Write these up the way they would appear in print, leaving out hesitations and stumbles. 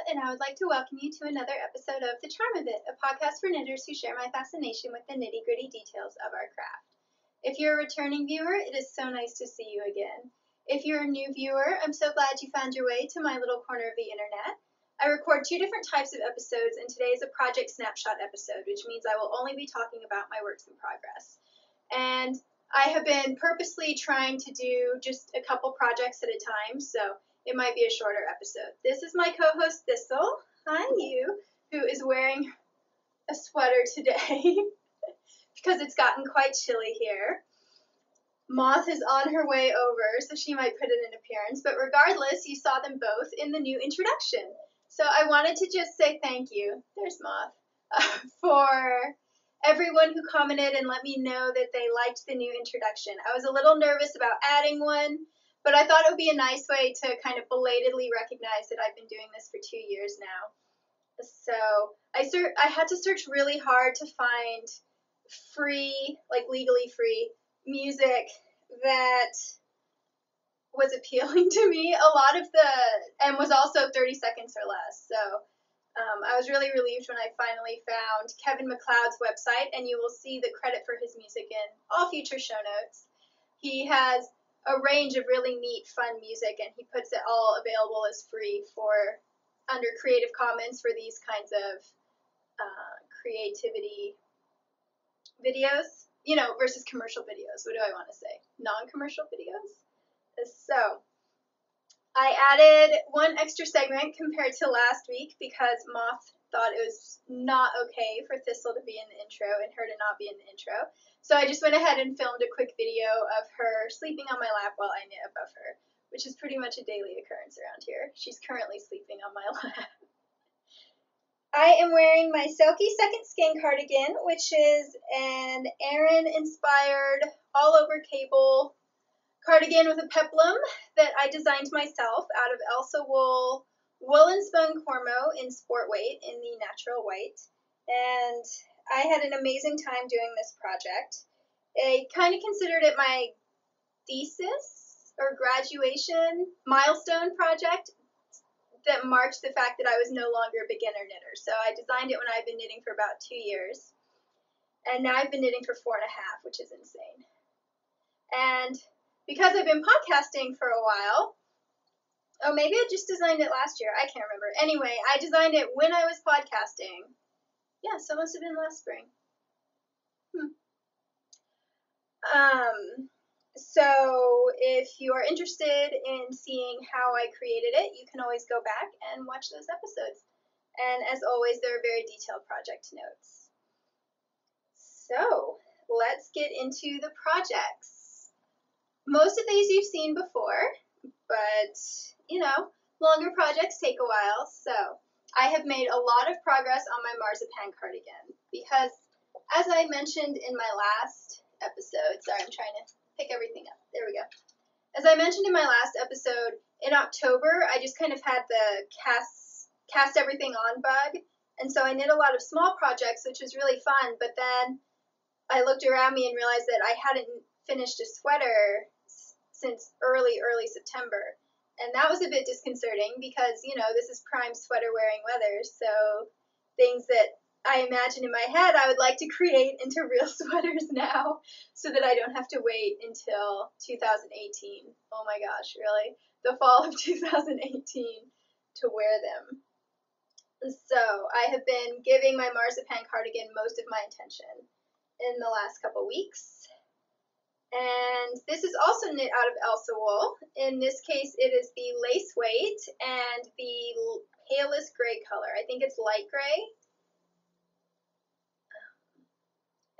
and I would like to welcome you to another episode of The Charm of It, a podcast for knitters who share my fascination with the nitty-gritty details of our craft. If you're a returning viewer, it is so nice to see you again. If you're a new viewer, I'm so glad you found your way to my little corner of the internet. I record two different types of episodes, and today is a Project Snapshot episode, which means I will only be talking about my works in progress. And I have been purposely trying to do just a couple projects at a time, so it might be a shorter episode. This is my co-host Thistle, hi you, who is wearing a sweater today because it's gotten quite chilly here. Moth is on her way over, so she might put in an appearance, but regardless, you saw them both in the new introduction. So I wanted to just say thank you, there's Moth, for everyone who commented and let me know that they liked the new introduction. I was a little nervous about adding one, but I thought it would be a nice way to kind of belatedly recognize that I've been doing this for 2 years now. So I had to search really hard to find free, like legally free, music that was appealing to me. And was also 30 seconds or less. So I was really relieved when I finally found Kevin MacLeod's website, and you will see the credit for his music in all future show notes. He has a range of really neat, fun music, and he puts it all available as free under Creative Commons for these kinds of creativity videos, versus commercial videos. What do I want to say? Non-commercial videos? So I added one extra segment compared to last week because Moth thought it was not okay for Thistle to be in the intro and her to not be in the intro. So I just went ahead and filmed a quick video of her sleeping on my lap while I knit above her, which is pretty much a daily occurrence around here. She's currently sleeping on my lap. I am wearing my Selkie Second Skin cardigan, which is an Aran-inspired all-over cable cardigan with a peplum that I designed myself out of Elsa wool, woolen spun cormo in sport weight in the natural white. And I had an amazing time doing this project. I kind of considered it my thesis or graduation milestone project that marked the fact that I was no longer a beginner knitter. So I designed it when I've been knitting for about 2 years. And now I've been knitting for 4.5, which is insane. And because I've been podcasting for a while, maybe I just designed it last year. I can't remember. Anyway, I designed it when I was podcasting. Yeah, so it must have been last spring. So if you are interested in seeing how I created it, you can always go back and watch those episodes. And as always, there are very detailed project notes. So let's get into the projects. Most of these you've seen before, but, longer projects take a while. So I have made a lot of progress on my Marzipan Cardigan because, as I mentioned in my last episode, sorry, I'm trying to pick everything up. There we go. As I mentioned in my last episode, in October, I just kind of had the cast everything on bug, and so I knit a lot of small projects, which was really fun, but then I looked around me and realized that I hadn't finished a sweater since early September, and that was a bit disconcerting because, this is prime sweater wearing weather, so things that I imagine in my head I would like to create into real sweaters now so that I don't have to wait until 2018. Oh my gosh, really? The fall of 2018 to wear them. So I have been giving my Marzipan Cardigan most of my attention in the last couple weeks. And this is also knit out of Elsa wool. In this case, it is the lace weight and the palest gray color. I think it's light gray.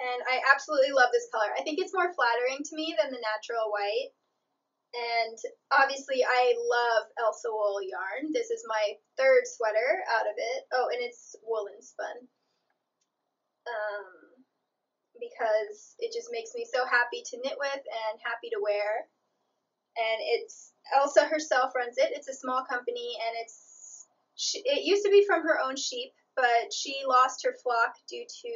And I absolutely love this color. I think it's more flattering to me than the natural white. And obviously I love Elsa wool yarn. This is my third sweater out of it. Oh, and it's woolen spun. Because it just makes me so happy to knit with and happy to wear. And Elsa herself runs it. It's a small company, and it used to be from her own sheep, but she lost her flock due to,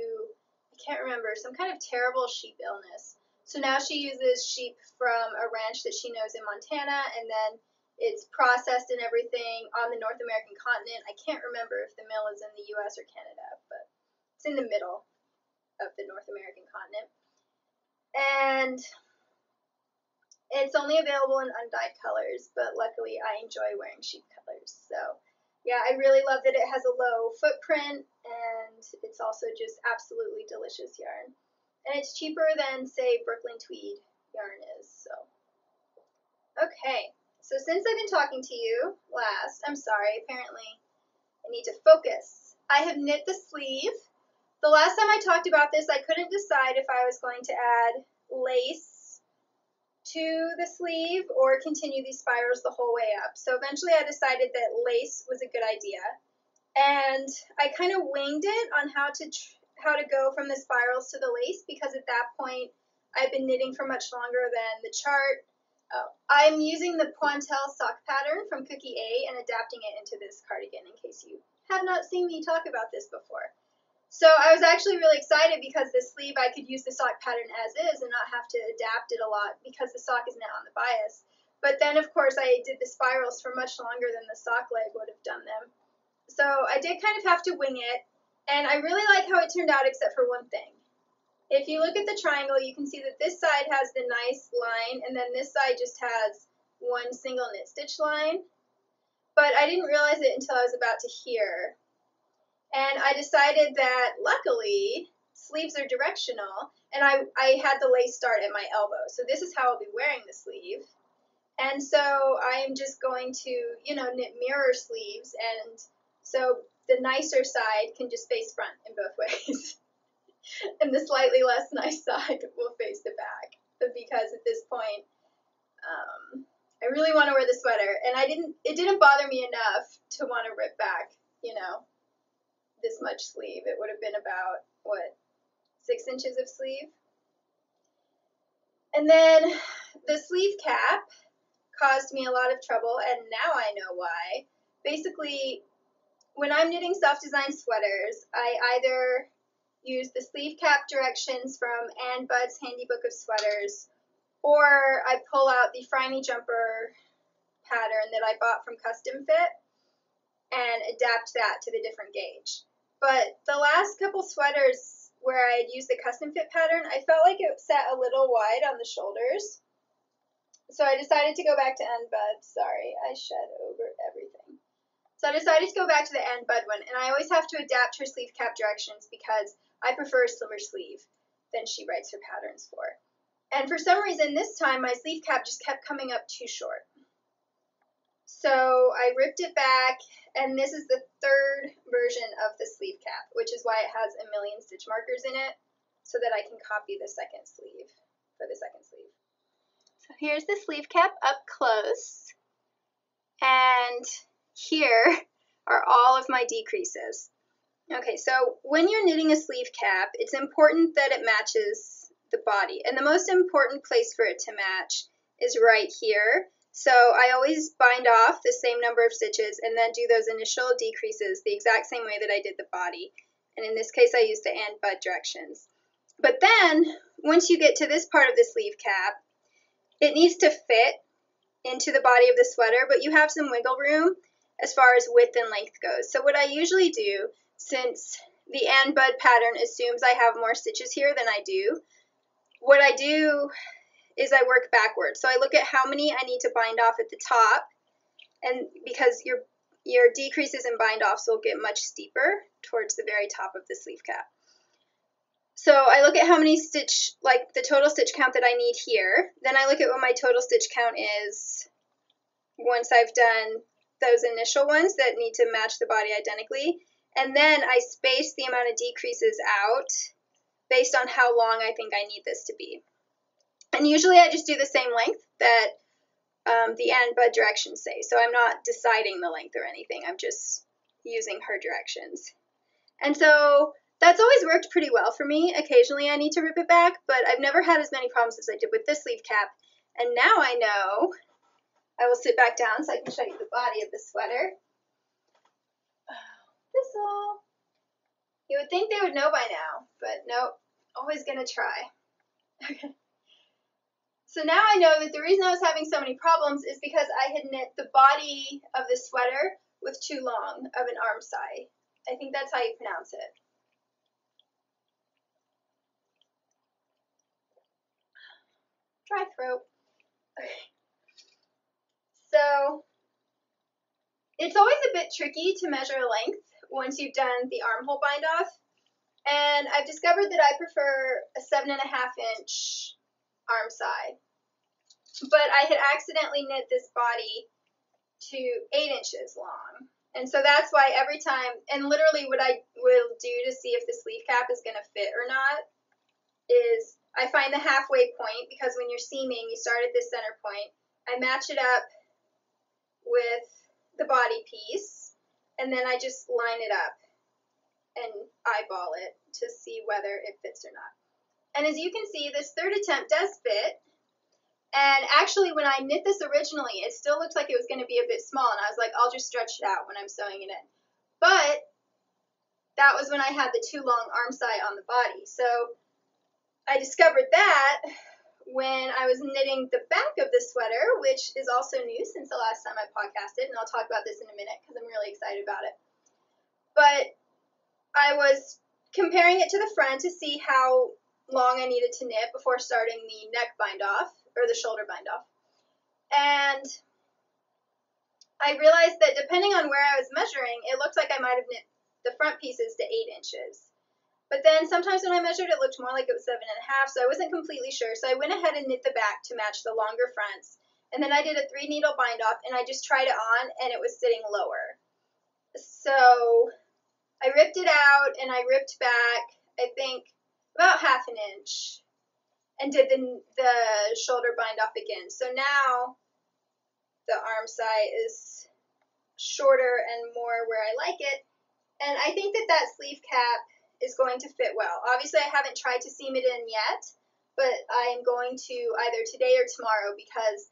I can't remember, some kind of terrible sheep illness. So now she uses sheep from a ranch that she knows in Montana, and then It's processed and everything on the North American continent. I can't remember if the mill is in the US or Canada, but it's in the middle of the North American continent. And it's only available in undyed colors, but luckily I enjoy wearing sheep colors. So yeah, I really love that it has a low footprint, and it's also just absolutely delicious yarn. And it's cheaper than, say, Brooklyn tweed yarn is. So okay. So since I've been talking to you last, I'm sorry, apparently I need to focus. I have knit the sleeve. The last time I talked about this, I couldn't decide if I was going to add lace to the sleeve or continue these spirals the whole way up. So eventually I decided that lace was a good idea. And I kind of winged it on how to go from the spirals to the lace, because at that point I've been knitting for much longer than the chart. I'm using the pointelle sock pattern from Cookie A and adapting it into this cardigan, in case you have not seen me talk about this before. So I was actually really excited because this sleeve I could use the sock pattern as is and not have to adapt it a lot because the sock is now on the bias. But then of course I did the spirals for much longer than the sock leg would have done them. So I did kind of have to wing it, and I really like how it turned out except for one thing. If you look at the triangle, you can see that this side has the nice line, and then this side just has one single knit stitch line. But I didn't realize it until I was about to here. And I decided that, luckily, sleeves are directional, and I had the lace start at my elbow. So this is how I'll be wearing the sleeve. And so I'm just going to, knit mirror sleeves, and so the nicer side can just face front in both ways. And the slightly less nice side will face the back, because at this point, I really want to wear the sweater, and it didn't bother me enough to want to rip back, this much sleeve. It would have been about, 6 inches of sleeve. And then the sleeve cap caused me a lot of trouble, and now I know why. Basically, when I'm knitting self-designed sweaters, I either use the sleeve cap directions from Ann Budd's Handy Book of Sweaters, or I pull out the Friny Jumper pattern that I bought from Custom Fit and adapt that to the different gauge. But the last couple sweaters where I had used the Custom Fit pattern, I felt like it sat a little wide on the shoulders. So I decided to go back to Ann Budd. Sorry, I shed over everything. So I decided to go back to the Ann Budd one, and I always have to adapt her sleeve cap directions because I prefer a slimmer sleeve than she writes her patterns for. And for some reason this time my sleeve cap just kept coming up too short. So I ripped it back, and this is the third version of the sleeve cap, which is why it has a million stitch markers in it, so that I can copy the second sleeve for the second sleeve. So here's the sleeve cap up close, and here are all of my decreases. Okay, so when you're knitting a sleeve cap, it's important that it matches the body, and the most important place for it to match is right here. So I always bind off the same number of stitches and then do those initial decreases the exact same way that I did the body. And in this case, I used the Ann Budd directions. But then, once you get to this part of the sleeve cap, it needs to fit into the body of the sweater, but you have some wiggle room as far as width and length goes. So what I usually do, since the Ann Budd pattern assumes I have more stitches here than I do, what I do is I work backwards. So I look at how many I need to bind off at the top, and because your decreases and bind offs will get much steeper towards the very top of the sleeve cap. So I look at how many stitch, like the total stitch count that I need here. Then I look at what my total stitch count is once I've done those initial ones that need to match the body identically. And then I space the amount of decreases out based on how long I think I need this to be. And usually I just do the same length that the Ann Budd directions say. So I'm not deciding the length or anything. I'm just using her directions. And so that's always worked pretty well for me. Occasionally I need to rip it back, but I've never had as many problems as I did with this sleeve cap. And now I know. I will sit back down so I can show you the body of the sweater. Thistle. You would think they would know by now, but nope. Always gonna try. Okay. So now I know that the reason I was having so many problems is because I had knit the body of the sweater with too long of an arm side. I think that's how you pronounce it. Dry throat. Okay. So it's always a bit tricky to measure length once you've done the armhole bind off. And I've discovered that I prefer a 7.5-inch arm side. But I had accidentally knit this body to 8 inches long. And so that's why every time, and literally what I will do to see if the sleeve cap is going to fit or not is I find the halfway point, because when you're seaming, you start at this center point. I match it up with the body piece, and then I just line it up and eyeball it to see whether it fits or not. And as you can see, this third attempt does fit. And actually, when I knit this originally, it still looked like it was going to be a bit small, and I was like, I'll just stretch it out when I'm sewing it in. But that was when I had the too long arm side on the body. So I discovered that when I was knitting the back of the sweater, which is also new since the last time I podcasted, and I'll talk about this in a minute because I'm really excited about it. But I was comparing it to the front to see how long I needed to knit before starting the neck bind off, or the shoulder bind off. And I realized that depending on where I was measuring, it looked like I might have knit the front pieces to 8 inches. But then sometimes when I measured, it looked more like it was 7.5, so I wasn't completely sure. So I went ahead and knit the back to match the longer fronts. And then I did a 3-needle bind off, and I just tried it on, and it was sitting lower. So I ripped it out, and I ripped back, I think, about 1/2 inch, and did the shoulder bind off again. So now the arm side is shorter and more where I like it. And I think that that sleeve cap is going to fit well. Obviously, I haven't tried to seam it in yet, but I am going to either today or tomorrow because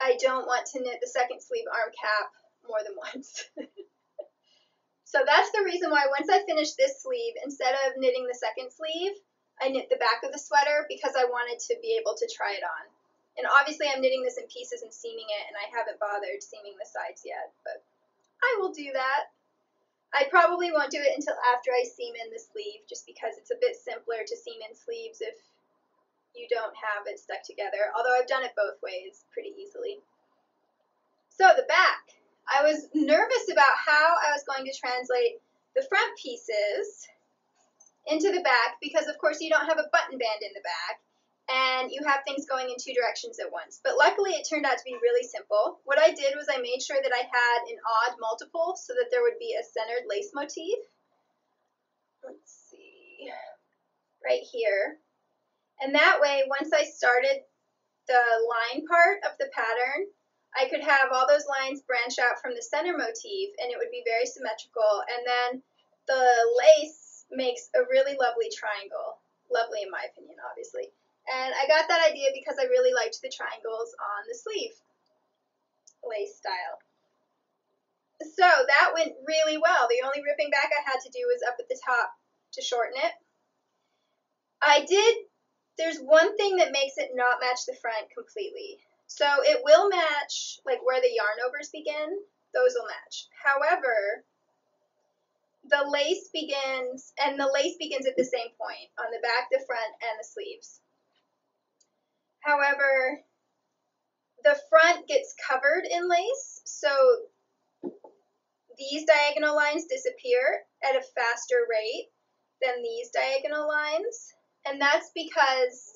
I don't want to knit the second sleeve arm cap more than once. So that's the reason why once I finish this sleeve, instead of knitting the second sleeve, I knit the back of the sweater because I wanted to be able to try it on. And obviously I'm knitting this in pieces and seaming it, and I haven't bothered seaming the sides yet, but I will do that. I probably won't do it until after I seam in the sleeve, just because it's a bit simpler to seam in sleeves if you don't have it stuck together, although I've done it both ways pretty easily. So the back. I was nervous about how I was going to translate the front pieces into the back because, of course, you don't have a button band in the back, and you have things going in 2 directions at once. But luckily, it turned out to be really simple. What I did was I made sure that I had an odd multiple so that there would be a centered lace motif. Let's see, right here. And that way, once I started the line part of the pattern, I could have all those lines branch out from the center motif, and it would be very symmetrical. And then the lace makes a really lovely triangle. Lovely in my opinion, obviously. And I got that idea because I really liked the triangles on the sleeve lace style. So that went really well. The only ripping back I had to do was up at the top to shorten it. There's one thing that makes it not match the front completely. So it will match, like where the yarn overs begin, those will match. However, the lace begins at the same point on the back, the front, and the sleeves. However, the front gets covered in lace, so these diagonal lines disappear at a faster rate than these diagonal lines, and that's because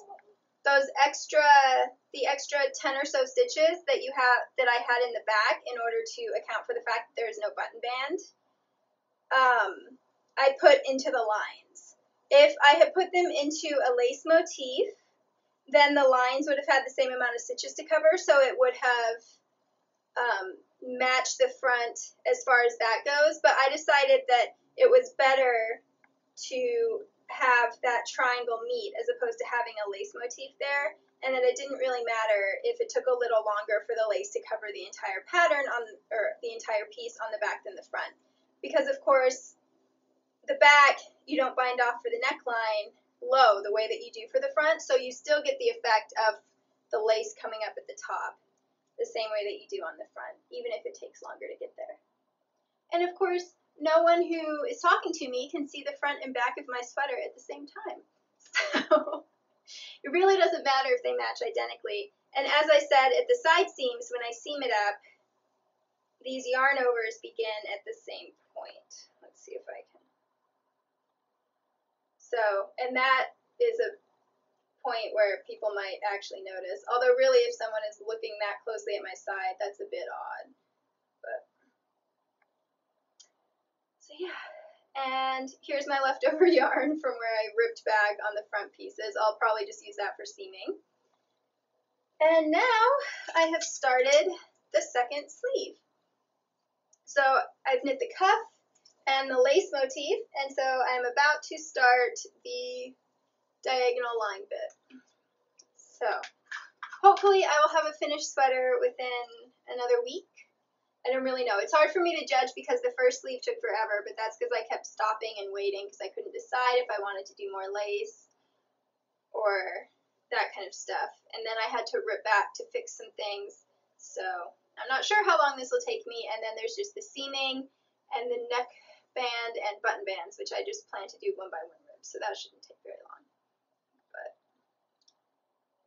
the extra 10 or so stitches that I had in the back in order to account for the fact that there is no button band, I put into the lines. If I had put them into a lace motif, then the lines would have had the same amount of stitches to cover, so it would have matched the front as far as that goes. But I decided that it was better to have that triangle meet as opposed to having a lace motif there, and that it didn't really matter if it took a little longer for the lace to cover the entire pattern or the entire piece on the back than the front. Because of course, the back, you don't bind off for the neckline low the way that you do for the front, so you still get the effect of the lace coming up at the top the same way that you do on the front, even if it takes longer to get there. And of course, no one who is talking to me can see the front and back of my sweater at the same time. So it really doesn't matter if they match identically. And as I said, at the side seams, when I seam it up, these yarn overs begin at the same point. Let's see if I can. So, and that is a point where people might actually notice. Although really, if someone is looking that closely at my side, that's a bit odd. But so yeah. And here's my leftover yarn from where I ripped back on the front pieces. I'll probably just use that for seaming. And now I have started the second sleeve. So I've knit the cuff and the lace motif, and so I'm about to start the diagonal line bit. So hopefully I will have a finished sweater within another week. I don't really know. It's hard for me to judge because the first sleeve took forever, but that's because I kept stopping and waiting because I couldn't decide if I wanted to do more lace or that kind of stuff. And then I had to rip back to fix some things. So I'm not sure how long this will take me. And then there's just the seaming and the neck band and button bands, which I just plan to do one by one ribs. So that shouldn't take very long.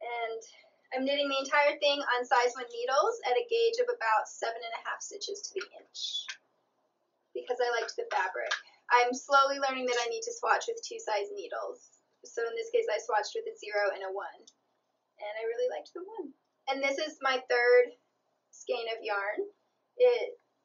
And I'm knitting the entire thing on size 1 needles at a gauge of about 7.5 stitches to the inch because I liked the fabric. I'm slowly learning that I need to swatch with 2 size needles. So in this case I swatched with a 0 and a 1, and I really liked the 1. And this is my third skein of yarn.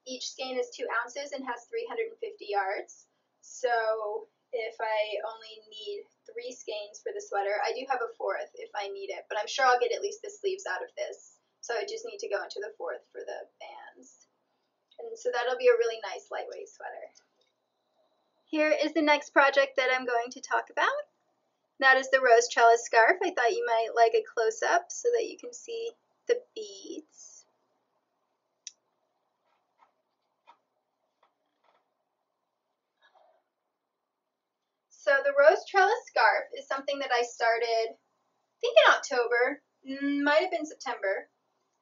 Each skein is 2 ounces and has 350 yards. So if I only need 3 skeins for the sweater, I do have a 4th if I need it, but I'm sure I'll get at least the sleeves out of this. So I just need to go into the 4th for the bands. And so that'll be a really nice lightweight sweater. Here is the next project that I'm going to talk about. That is the rose trellis scarf. I thought you might like a close-up so that you can see the beads. So the rose trellis scarf is something that I started, I think in October, might have been September,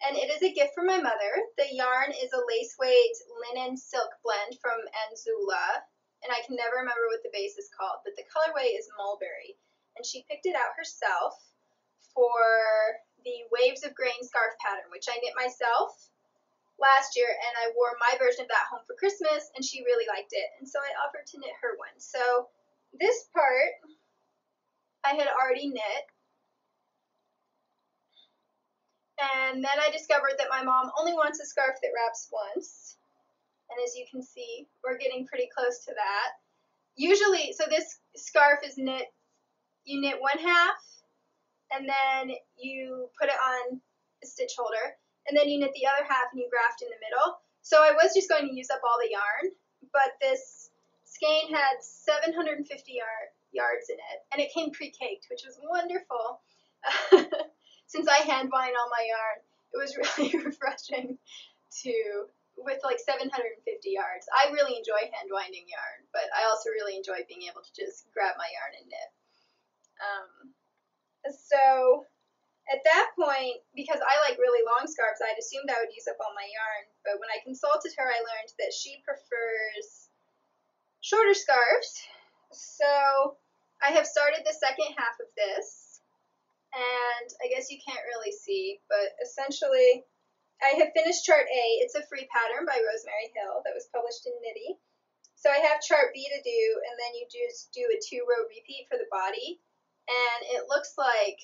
and it is a gift from my mother. The yarn is a lace weight linen silk blend from Anzula, and I can never remember what the base is called, but the colorway is mulberry, and she picked it out herself for the Waves of Grain scarf pattern, which I knit myself last year, and I wore my version of that home for Christmas, and she really liked it, and so I offered to knit her one. So this part I had already knit, and then I discovered that my mom only wants a scarf that wraps once, and as you can see, we're getting pretty close to that. Usually, so this scarf is knit, you knit 1/2, and then you put it on a stitch holder, and then you knit the other half and you graft in the middle. So I was just going to use up all the yarn, but this skein had 750 yards in it, and it came pre-caked, which was wonderful. Since I hand wind all my yarn, it was really refreshing with like 750 yards. I really enjoy hand winding yarn, but I also really enjoy being able to just grab my yarn and knit. So at that point, because I like really long scarves, I'd assumed I would use up all my yarn, but when I consulted her, I learned that she prefers shorter scarves. So I have started the second half of this, and I guess you can't really see, but essentially I have finished chart A. It's a free pattern by Rosemary Hill that was published in Knitty. So I have chart B to do, and then you just do a 2-row repeat for the body, and it looks like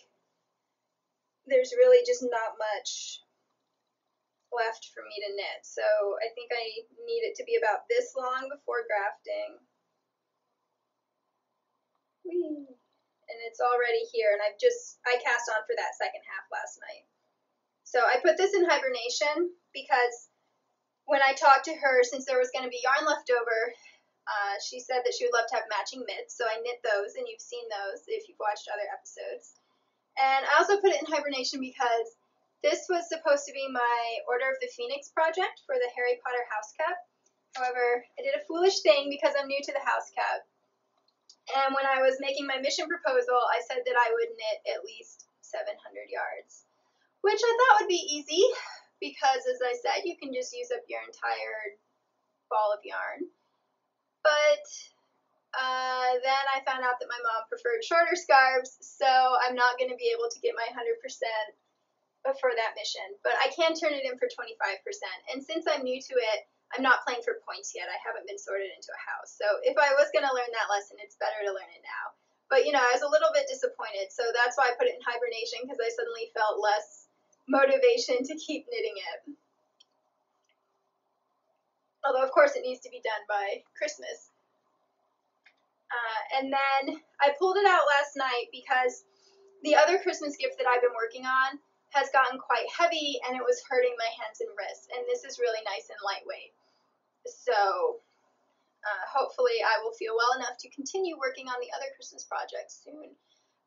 there's really just not much left for me to knit. So I think I need it to be about this long before grafting. Whee! And it's already here, and I cast on for that second half last night. So I put this in hibernation because when I talked to her, since there was going to be yarn left over, she said that she would love to have matching mitts, so I knit those, and you've seen those if you've watched other episodes. And I also put it in hibernation because this was supposed to be my Order of the Phoenix project for the Harry Potter house cup. However, I did a foolish thing because I'm new to the house cup. And when I was making my mission proposal, I said that I would knit at least 700 yards, which I thought would be easy because, as I said, you can just use up your entire ball of yarn. But then I found out that my mom preferred shorter scarves, so I'm not going to be able to get my 100% for that mission. But I can turn it in for 25%. And since I'm new to it, I'm not playing for points yet. I haven't been sorted into a house. So if I was going to learn that lesson, it's better to learn it now. But, I was a little bit disappointed, so that's why I put it in hibernation, because I suddenly felt less motivation to keep knitting it. Although, of course, it needs to be done by Christmas. And then I pulled it out last night because the other Christmas gift that I've been working on has gotten quite heavy, and it was hurting my hands and wrists. And this is really nice and lightweight. So hopefully I will feel well enough to continue working on the other Christmas projects soon.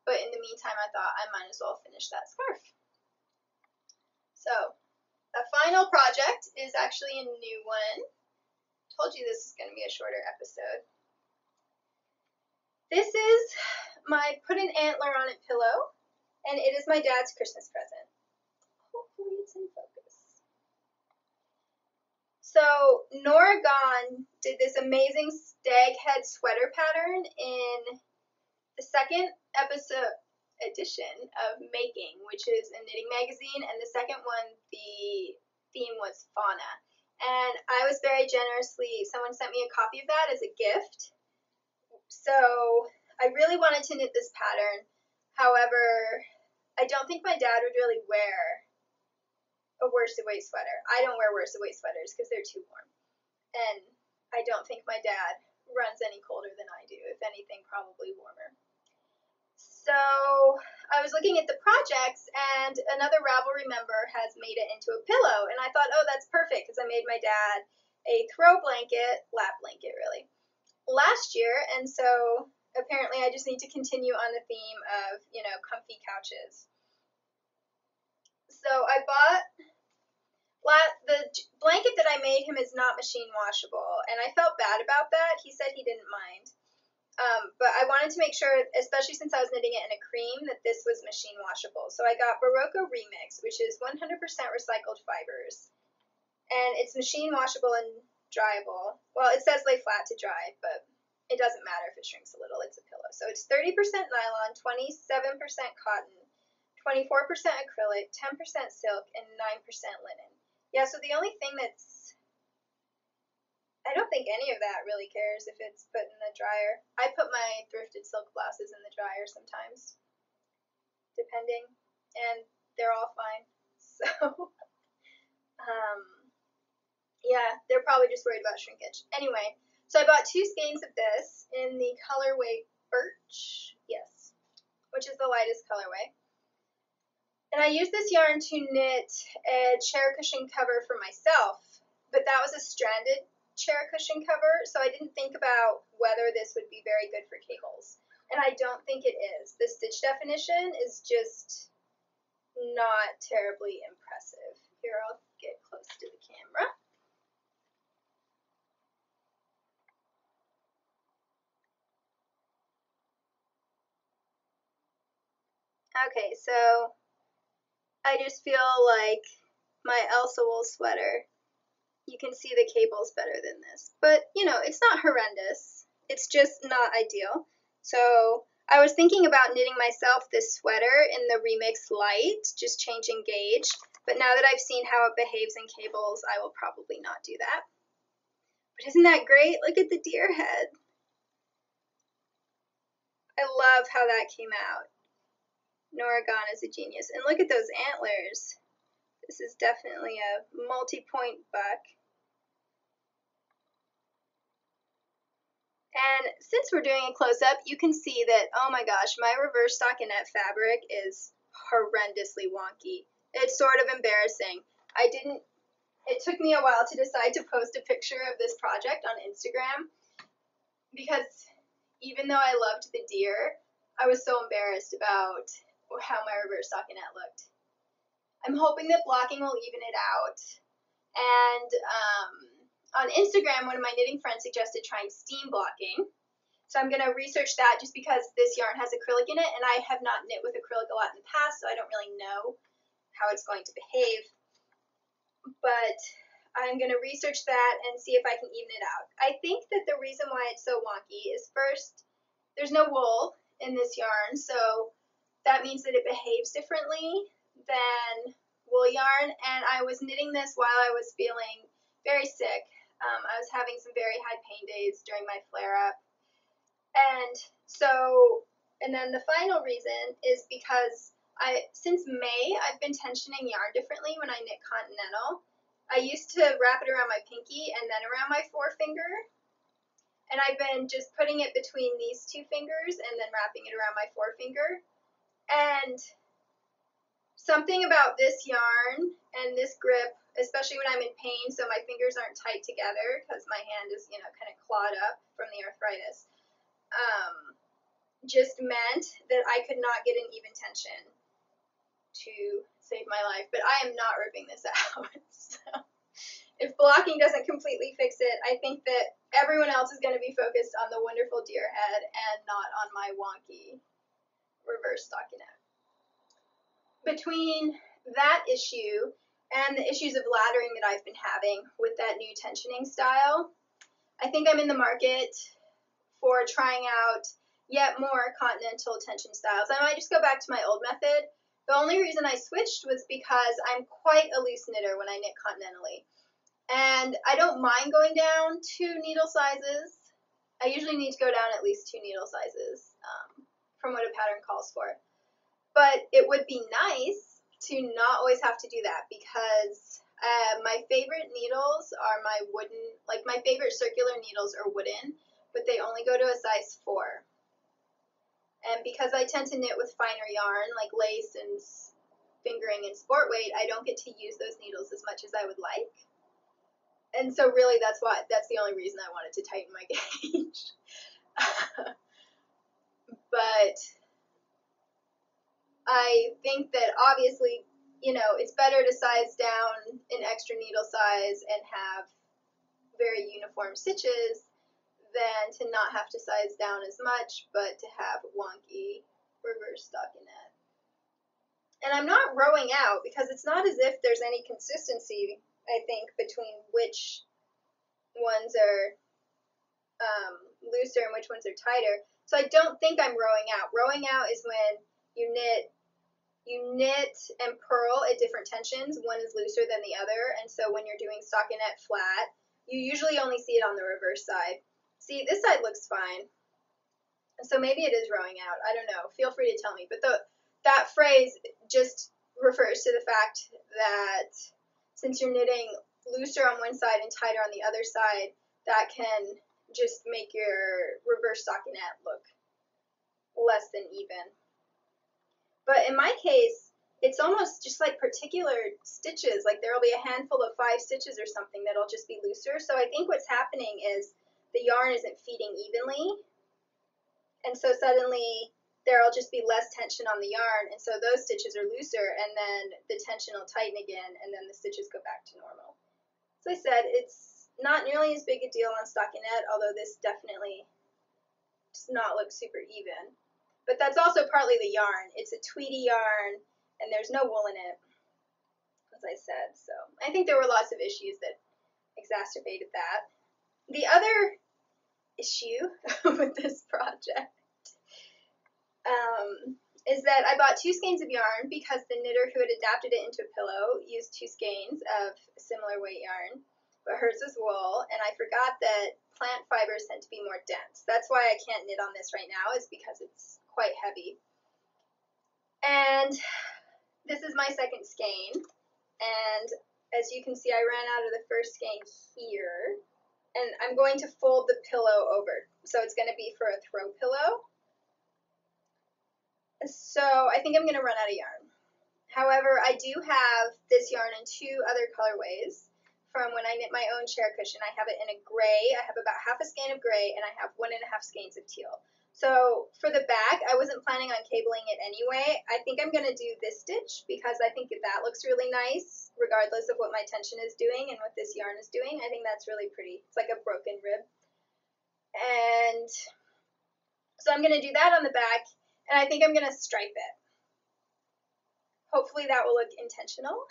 But in the meantime, I thought I might as well finish that scarf. So the final project is actually a new one. Told you this is going to be a shorter episode. This is my Put an Antler on It pillow, and it is my dad's Christmas present. Hopefully it's in focus. So Nora Gahn did this amazing stag head sweater pattern in the second edition of Making, which is a knitting magazine, and the second one, the theme was fauna. And I was very generously, someone sent me a copy of that as a gift. So I really wanted to knit this pattern. However, I don't think my dad would really wear a worsted weight sweater. I don't wear worsted weight sweaters because they're too warm. And I don't think my dad runs any colder than I do. If anything, probably warmer. So I was looking at the projects, and another Ravelry member has made it into a pillow. And I thought, oh, that's perfect, because I made my dad a throw blanket, lap blanket really, last year, and so apparently I just need to continue on the theme of, comfy couches. So I bought, the blanket that I made him is not machine washable, and I felt bad about that. He said he didn't mind. But I wanted to make sure, especially since I was knitting it in a cream, that this was machine washable. So I got Barocco Remix, which is 100% recycled fibers, and it's machine washable and dryable. Well, it says lay flat to dry, but it doesn't matter if it shrinks a little. It's a pillow. So it's 30% nylon, 27% cotton, 24% acrylic, 10% silk, and 9% linen. Yeah, so the only thing I don't think any of that really cares if it's put in the dryer. I put my thrifted silk blouses in the dryer sometimes, depending, and they're all fine. So, yeah, they're probably just worried about shrinkage. Anyway, so I bought 2 skeins of this in the colorway Birch, yes, which is the lightest colorway. And I used this yarn to knit a chair cushion cover for myself, but that was a stranded chair cushion cover, so I didn't think about whether this would be very good for cables. And I don't think it is. The stitch definition is just not terribly impressive. Here, I'll get close to the camera. Okay, so I just feel like my Elsa wool sweater, you can see the cables better than this. But, it's not horrendous. It's just not ideal. So I was thinking about knitting myself this sweater in the Remix Light, just changing gauge. But now that I've seen how it behaves in cables, I will probably not do that. But isn't that great? Look at the deer head. I love how that came out. Nora Gahn is a genius. And look at those antlers. This is definitely a multi-point buck. And since we're doing a close-up, you can see that, oh my gosh, my reverse stockinette fabric is horrendously wonky. It's sort of embarrassing. It took me a while to decide to post a picture of this project on Instagram, because even though I loved the deer, I was so embarrassed about how my reverse stockinette looked. I'm hoping that blocking will even it out. And on Instagram, one of my knitting friends suggested trying steam blocking. So I'm going to research that just because this yarn has acrylic in it, and I have not knit with acrylic a lot in the past, so I don't really know how it's going to behave. But I'm going to research that and see if I can even it out. I think that the reason why it's so wonky is, first, there's no wool in this yarn, so that means that it behaves differently than wool yarn. And I was knitting this while I was feeling very sick. I was having some very high pain days during my flare-up. And then the final reason is because since May, I've been tensioning yarn differently when I knit Continental. I used to wrap it around my pinky and then around my forefinger. And I've been just putting it between these two fingers and then wrapping it around my forefinger. And something about this yarn and this grip, especially when I'm in pain, so my fingers aren't tight together because my hand is, kind of clawed up from the arthritis, just meant that I could not get an even tension to save my life. But I am not ripping this out. So if blocking doesn't completely fix it, I think that everyone else is going to be focused on the wonderful deer head and not on my wonky reverse stockinette. Between that issue and the issues of laddering that I've been having with that new tensioning style, I think I'm in the market for trying out yet more continental tension styles. I might just go back to my old method. The only reason I switched was because I'm quite a loose knitter when I knit continentally. And I don't mind going down 2 needle sizes. I usually need to go down at least 2 needle sizes from what a pattern calls for. But it would be nice to not always have to do that, because my favorite needles are my wooden, like my favorite circular needles are wooden, but they only go to a size 4. And because I tend to knit with finer yarn, like lace and fingering and sport weight, I don't get to use those needles as much as I would like. And so really that's the only reason I wanted to tighten my gauge. But I think that obviously, it's better to size down an extra needle size and have very uniform stitches than to not have to size down as much, but to have wonky reverse stockinette. And I'm not rowing out, because it's not as if there's any consistency, I think, between which ones are looser and which ones are tighter. So I don't think I'm rowing out. Rowing out is when you knit and purl at different tensions. One is looser than the other, and so when you're doing stockinette flat, you usually only see it on the reverse side. See, this side looks fine, so maybe it is rowing out. I don't know. Feel free to tell me. But that phrase just refers to the fact that since you're knitting looser on one side and tighter on the other side, that can just make your reverse stockinette look less than even. But in my case, it's almost just like particular stitches. Like there will be a handful of 5 stitches or something that'll just be looser. So I think what's happening is the yarn isn't feeding evenly, and so suddenly there will just be less tension on the yarn, and so those stitches are looser, and then the tension will tighten again, and then the stitches go back to normal. So I said, it's not nearly as big a deal on stockinette, although this definitely does not look super even. But that's also partly the yarn. It's a tweedy yarn, and there's no wool in it, as I said. So I think there were lots of issues that exacerbated that. The other issue with this project is that I bought 2 skeins of yarn because the knitter who had adapted it into a pillow used 2 skeins of similar weight yarn, but hers was wool, and I forgot that plant fibers tend to be more dense. That's why I can't knit on this right now, is because it's quite heavy. And this is my second skein, and as you can see, I ran out of the first skein here. And I'm going to fold the pillow over. So it's going to be for a throw pillow. So I think I'm going to run out of yarn. However, I do have this yarn in 2 other colorways from when I knit my own chair cushion. I have it in a gray. I have about half a skein of gray, and I have 1.5 skeins of teal. So for the back, I wasn't planning on cabling it anyway. I think I'm going to do this stitch because I think that looks really nice, regardless of what my tension is doing and what this yarn is doing. I think that's really pretty. It's like a broken rib. And so I'm going to do that on the back, and I think I'm going to stripe it. hopefully that will look intentional.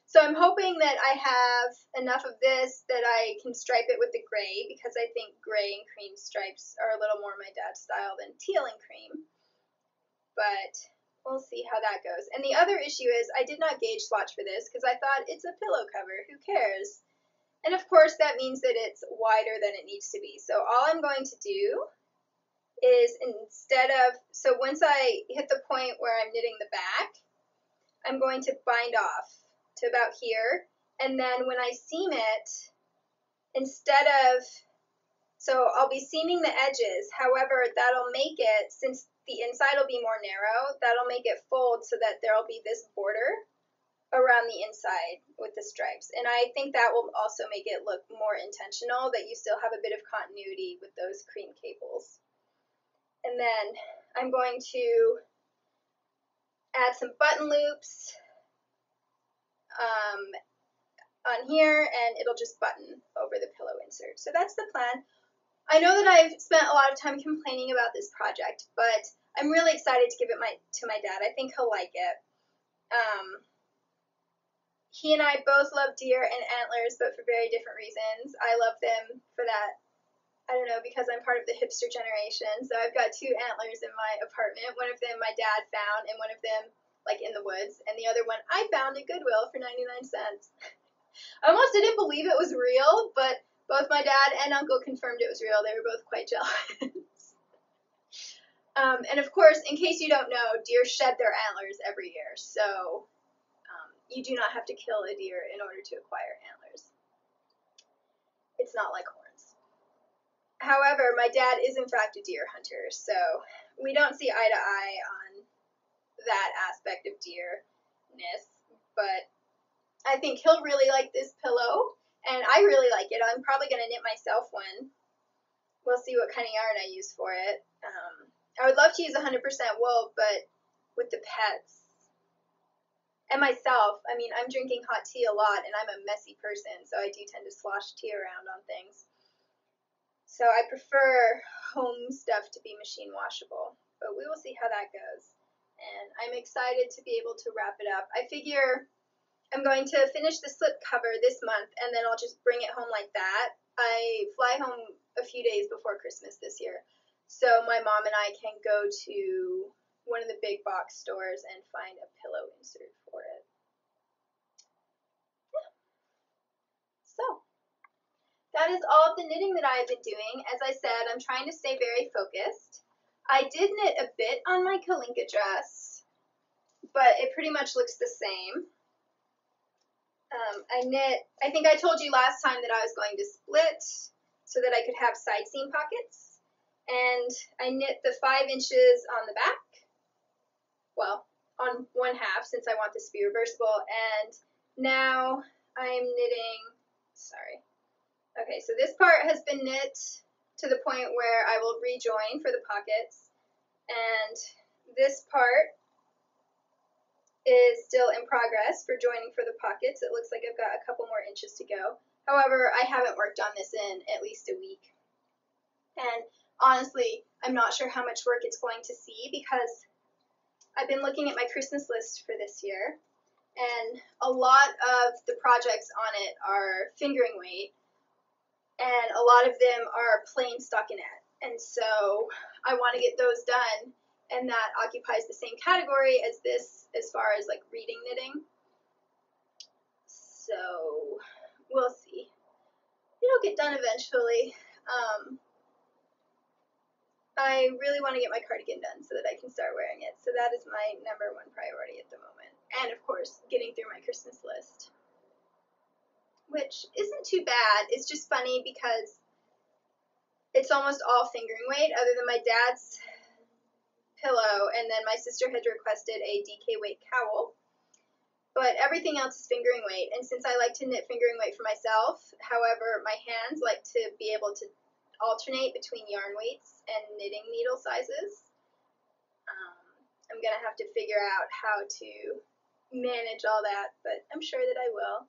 So I'm hoping that I have enough of this that I can stripe it with the gray, because I think gray and cream stripes are a little more my dad's style than teal and cream. But we'll see how that goes. And the other issue is I did not gauge swatch for this because I thought it's a pillow cover. Who cares? And of course that means that it's wider than it needs to be. So all I'm going to do is so once I hit the point where I'm knitting the back, I'm going to bind off to about here, and then when I seam it, so I'll be seaming the edges, however, that'll make it, since the inside will be more narrow, that'll make it fold so that there'll be this border around the inside with the stripes, and I think that will also make it look more intentional, that you still have a bit of continuity with those cream cables. And then I'm going to add some button loops on here, and it'll just button over the pillow insert. So that's the plan. I know that I've spent a lot of time complaining about this project, but I'm really excited to give it to my dad. I think he'll like it. He and I both love deer and antlers, but for very different reasons. I love them for that, I don't know, because I'm part of the hipster generation. So I've got 2 antlers in my apartment. One of them my dad found, and one of them like in the woods, and the other one I found at Goodwill for 99 cents. I almost didn't believe it was real, but both my dad and uncle confirmed it was real. They were both quite jealous. And of course, in case you don't know, deer shed their antlers every year, so you do not have to kill a deer in order to acquire antlers. It's not like horns. However, my dad is in fact a deer hunter, so we don't see eye to eye on that aspect of deerness, but I think he'll really like this pillow, and I really like it. I'm probably going to knit myself one. We'll see what kind of yarn I use for it. I would love to use 100% wool, but with the pets and myself, I mean, I'm drinking hot tea a lot, and I'm a messy person, so I do tend to slosh tea around on things. So I prefer home stuff to be machine washable, but we will see how that goes. And I'm excited to be able to wrap it up. I figure I'm going to finish the slip cover this month, and then I'll just bring it home like that. I fly home a few days before Christmas this year, so my mom and I can go to one of the big box stores and find a pillow insert for it. Yeah. So that is all of the knitting that I have been doing. As I said, I'm trying to stay very focused. I did knit a bit on my Kalinka dress, but it pretty much looks the same. I think I told you last time that I was going to split so that I could have side seam pockets, and I knit the 5 inches on the back, well, on 1/2 since I want this to be reversible, and now I'm knitting, okay, so this part has been knit to the point where I will rejoin for the pockets, and this part is still in progress for joining for the pockets. It looks like I've got a couple more inches to go. However, I haven't worked on this in at least a week. And honestly, I'm not sure how much work it's going to see because I've been looking at my Christmas list for this year, and a lot of the projects on it are fingering weight, and a lot of them are plain stockinette. And so I want to get those done, and that occupies the same category as this as far as like reading knitting. So we'll see. It'll get done eventually. I really want to get my cardigan done so that I can start wearing it. So that is my #1 priority at the moment. And of course, getting through my Christmas list, which isn't too bad. It's just funny because it's almost all fingering weight other than my dad's pillow, and then my sister had requested a DK weight cowl, but everything else is fingering weight. And since I like to knit fingering weight for myself, however, my hands like to be able to alternate between yarn weights and knitting needle sizes. I'm gonna have to figure out how to manage all that, but I'm sure that I will.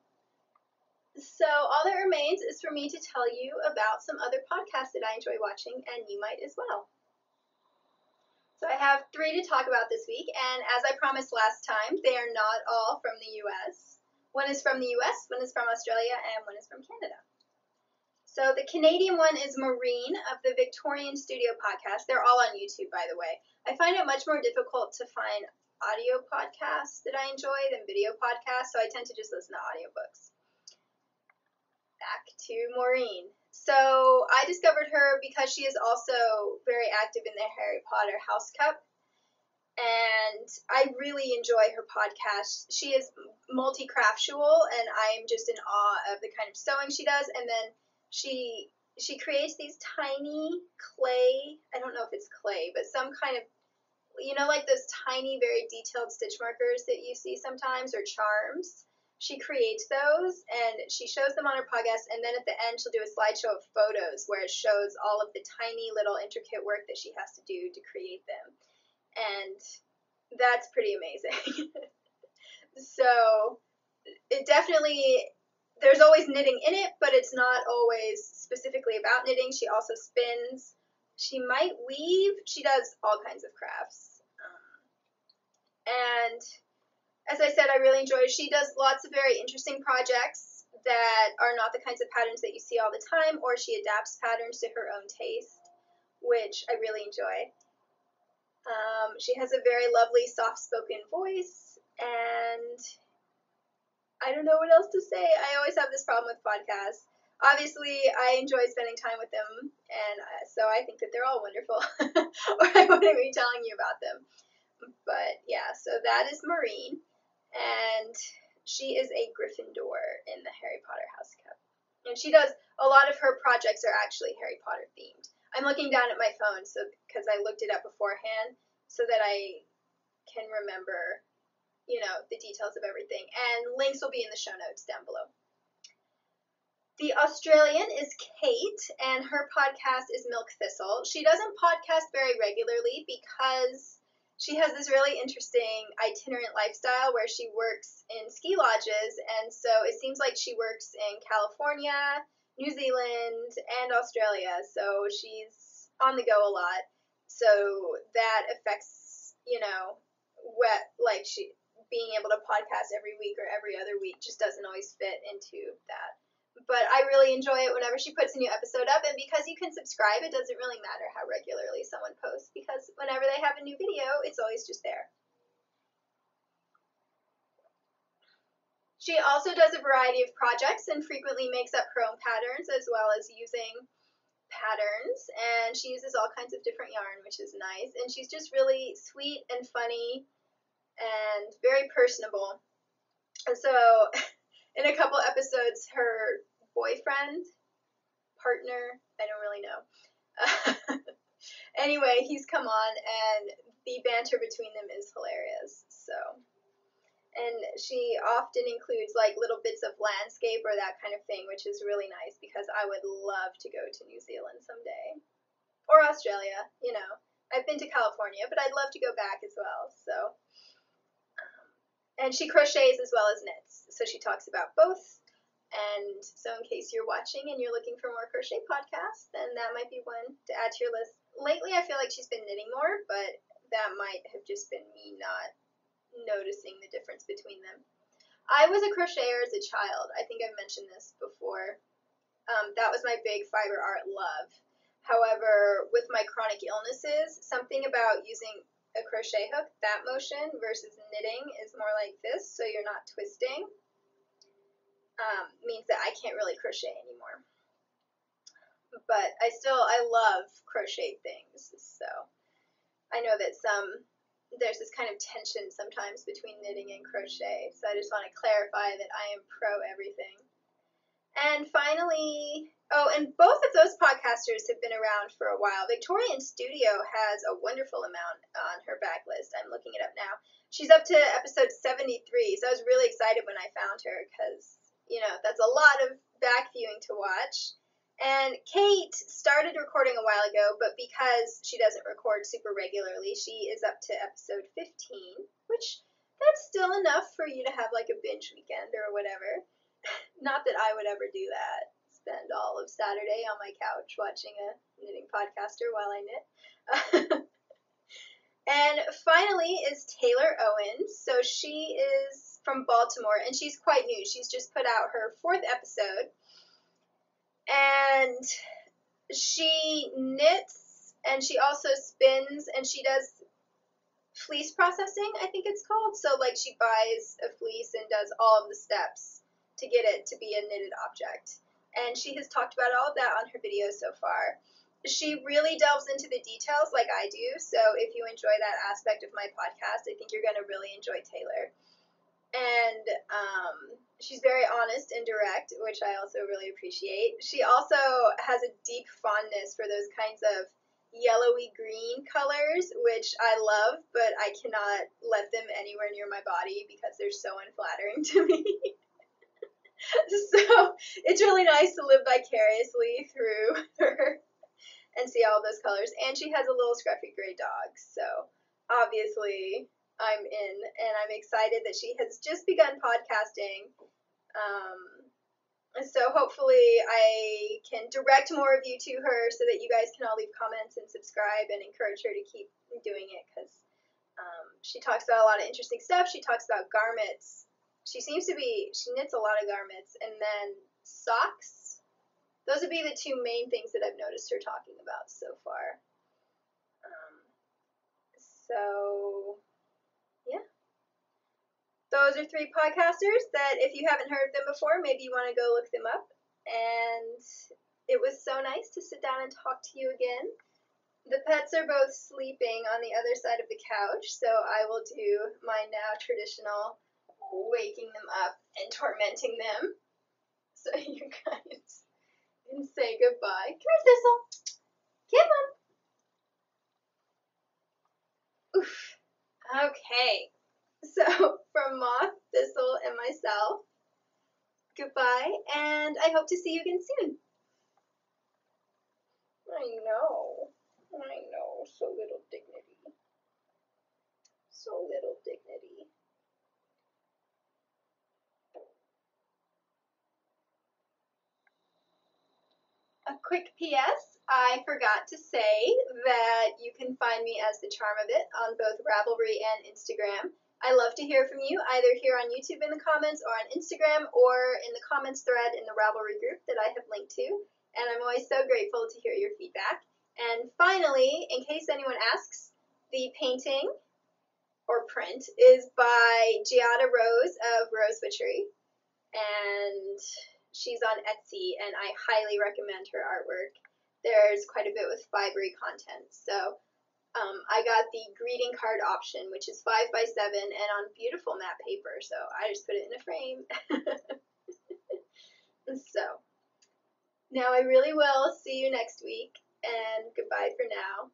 So all that remains is for me to tell you about some other podcasts that I enjoy watching, and you might as well. So I have 3 to talk about this week, and as I promised last time, they are not all from the US. One is from the US, one is from Australia, and one is from Canada. So the Canadian one is Maureen of the Victorian Studio podcast. They're all on YouTube, by the way. I find it much more difficult to find audio podcasts that I enjoy than video podcasts, so I tend to just listen to audiobooks. Back to Maureen. So I discovered her because she is also very active in the Harry Potter House Cup, and I really enjoy her podcast. She is multi-craftual, and I'm just in awe of the kind of sewing she does, and then she creates these tiny clay, I don't know if it's clay, but some kind of, like those tiny, very detailed stitch markers that you see sometimes, or charms. She creates those, and she shows them on her podcast, and then at the end she'll do a slideshow of photos where it shows all of the tiny little intricate work that she has to do to create them. And that's pretty amazing. So it definitely, there's always knitting in it, but it's not always specifically about knitting. She also spins. She might weave. She does all kinds of crafts. And as I said, I really enjoy it. She does lots of very interesting projects that are not the kinds of patterns that you see all the time, or she adapts patterns to her own taste, which I really enjoy. She has a very lovely, soft-spoken voice, and I don't know what else to say. I always have this problem with podcasts. Obviously, I enjoy spending time with them, and so I think that they're all wonderful, or I wouldn't be telling you about them. But yeah, so that is Maureen, and she is a Gryffindor in the Harry Potter House Cup. And she does, a lot of her projects are actually Harry Potter themed. I'm looking down at my phone because I looked it up beforehand so that I can remember, the details of everything. And links will be in the show notes down below. The Australian is Kate, and her podcast is Milk Thistle. She doesn't podcast very regularly because she has this really interesting itinerant lifestyle where she works in ski lodges, and so it seems like she works in California, New Zealand, and Australia, so she's on the go a lot. So that affects, being able to podcast every week or every other week just doesn't always fit into that. But I really enjoy it whenever she puts a new episode up, and because you can subscribe, it doesn't really matter how regularly someone posts, because whenever they have a new video, it's always just there. She also does a variety of projects and frequently makes up her own patterns as well as using patterns, and she uses all kinds of different yarn, which is nice, and she's just really sweet and funny and very personable. And so in a couple episodes, her boyfriend, partner, I don't really know. Anyway, he's come on, and the banter between them is hilarious. And she often includes little bits of landscape or that kind of thing, which is really nice because I would love to go to New Zealand someday, or Australia. I've been to California, but I'd love to go back as well. So, and she crochets as well as knits, so she talks about both. And so in case you're watching and you're looking for more crochet podcasts, then that might be one to add to your list. Lately, I feel like she's been knitting more, but that might have just been me not noticing the difference between them. I was a crocheter as a child. I think I've mentioned this before. That was my big fiber art love. However, with my chronic illnesses, something about using a crochet hook, that motion, versus knitting is more like this, so you're not twisting. Means that I can't really crochet anymore. But I love crochet things, so I know that there's this kind of tension sometimes between knitting and crochet, so I just want to clarify that I am pro everything. And finally, and both of those podcasters have been around for a while. Victorian Studio has a wonderful amount on her backlist. I'm looking it up now. She's up to episode 73, so I was really excited when I found her because, that's a lot of back viewing to watch. And Kate started recording a while ago, but because she doesn't record super regularly, she is up to episode 15, which that's still enough for you to have a binge weekend or whatever. Not that I would ever do that. Spend all of Saturday on my couch watching a knitting podcaster while I knit. And finally is Taylor Owens. So she is from Baltimore, and she's quite new. She's just put out her 4th episode. And she knits, and she also spins, and she does fleece processing, I think it's called. So, like, she buys a fleece and does all of the steps to get it to be a knitted object. And she has talked about all of that on her videos so far. She really delves into the details like I do, so if you enjoy that aspect of my podcast, I think you're going to really enjoy Taylor. And she's very honest and direct, which I also really appreciate. She also has a deep fondness for those kinds of yellowy green colors, which I love, but I cannot let them anywhere near my body because they're so unflattering to me. So it's really nice to live vicariously through her and see all those colors. And she has a little scruffy gray dog, so obviously I'm in, and I'm excited that she has just begun podcasting. So hopefully I can direct more of you to her so that you guys can all leave comments and subscribe and encourage her to keep doing it, because she talks about a lot of interesting stuff. She talks about garments. She knits a lot of garments, and then socks. Those would be the 2 main things that I've noticed her talking about so far. So, yeah. Those are 3 podcasters that, if you haven't heard of them before, maybe you want to go look them up. And it was so nice to sit down and talk to you again. The pets are both sleeping on the other side of the couch, so I will do my now traditional waking them up and tormenting them. So you guys and say goodbye. Come here, Thistle. Come on. Oof. Okay. So, from Moth, Thistle, and myself, goodbye, and I hope to see you again soon. I know. So little dignity. So little dignity. A quick PS, I forgot to say that you can find me as The Charm of It on both Ravelry and Instagram. I love to hear from you, either here on YouTube in the comments or on Instagram, or in the comments thread in the Ravelry group that I have linked to, and I'm always so grateful to hear your feedback. And finally, in case anyone asks, the painting or print is by Giada Rose of Rose Witchery, and she's on Etsy, and I highly recommend her artwork. There's quite a bit with fibery content. So I got the greeting card option, which is 5x7 and on beautiful matte paper. So I just put it in a frame. So now I really will see you next week, and goodbye for now.